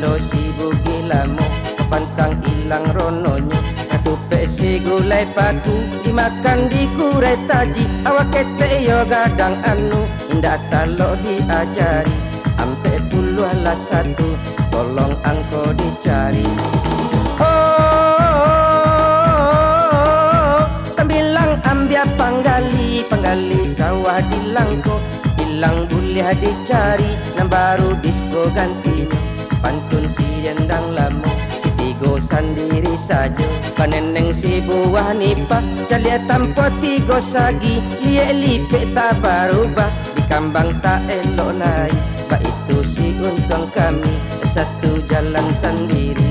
cando si bugilamu kepantang ilang rononyo katupe si gulai paku dimakan di kurai taji awak kete yo gadang anu indah talo diajari ampe puluh lah satu tolong angko dicari. Tambilang ambia panggali sawah di langko hilang boleh dicari nang baru disco gantinya pantun si dendang lamo si tigo sendiri saja paneneng si buah nipah jalia tanpa tigo sagi liek lipek tak barubah di kambang tak elok naik bak itu si untung kami satu jalan sendiri.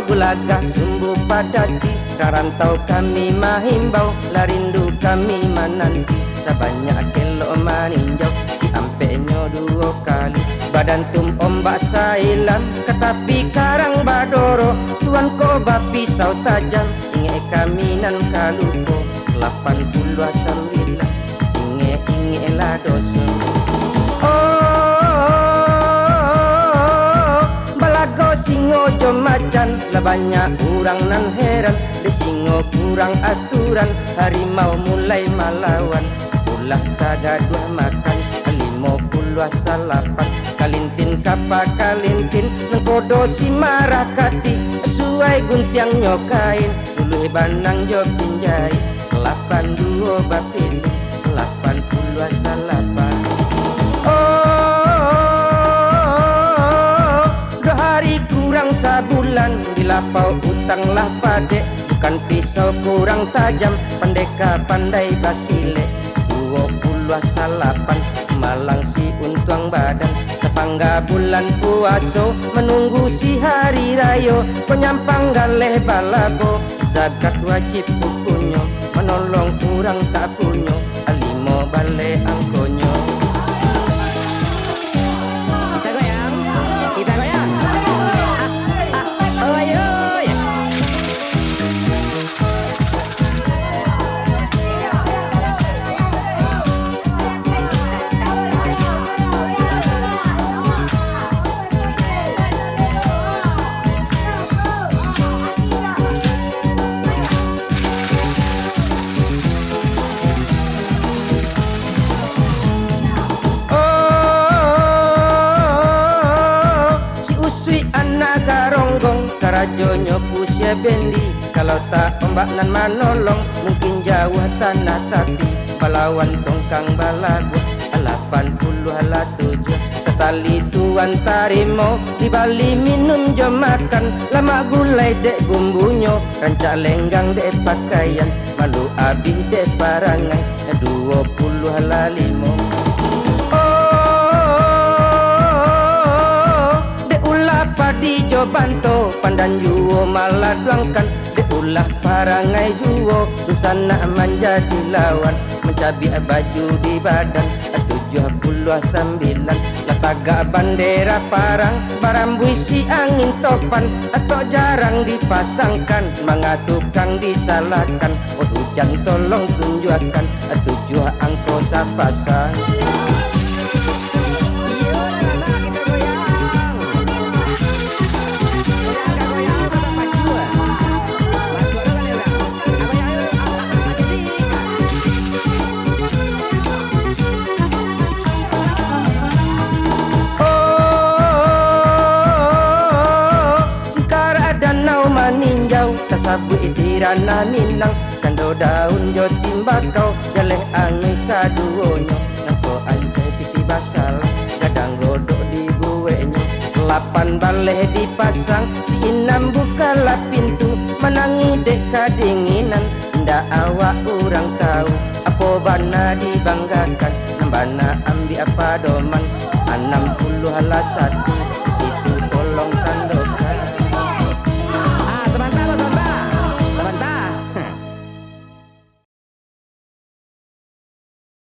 Bulaga sumbu padati karantau kami mahimbau larindu kami menanti sebanyak kelo maninjau si ampenyo dua kali badan tum ombak sailam ketapi karang badoro tuan ko pisau tajam inge kami nan kaluko 89 inge lah dosa. Singo jomacan lah banyak orang nan heran di singo kurang aturan harimau mulai malawan ulah tagaduh makan 58 kalintin kapa kalintin nengkodo si marah kati sesuai guntiang nyokain dulu banang jo pinjai 82 bapin 88. Sabulan dilapau utang lah padek bukan pisau kurang tajam pendeka pandai basile 28 malang si untuang badan tepangga bulan puaso menunggu si hari rayo penyampang galeh balabo zakat wajib pukunyo menolong kurang tak punyo alimo bale angkonyo. Rajonyo pusia bendi kalau tak ombak nan manolong mungkin jauh tanah tapi palawan tongkang balagu 87 setali tuan tarimo di Bali minum jom makan lama gulai dek bumbunyo rancak lenggang dek pakaian malu abih dek parangai 25. Di Jobanto pandan juo malah duangkan deulah parangai juo susana menjadi lawan mencabi baju di badan 79 lataga bandera parang barambui si angin topan atau jarang dipasangkan mangatukang disalahkan oh hujan tolong tunjukkan 7 angko sapasang. Sabu itirana minang cando daun jo timbakau jaleh angin kaduonyo nangko anjay pisi basal gadang godok di buwenyo 8 baleh dipasang si inam bukalah pintu menangi dek kadinginan ndak awak orang tahu apa bana dibanggakan nambana ambi apa doman 61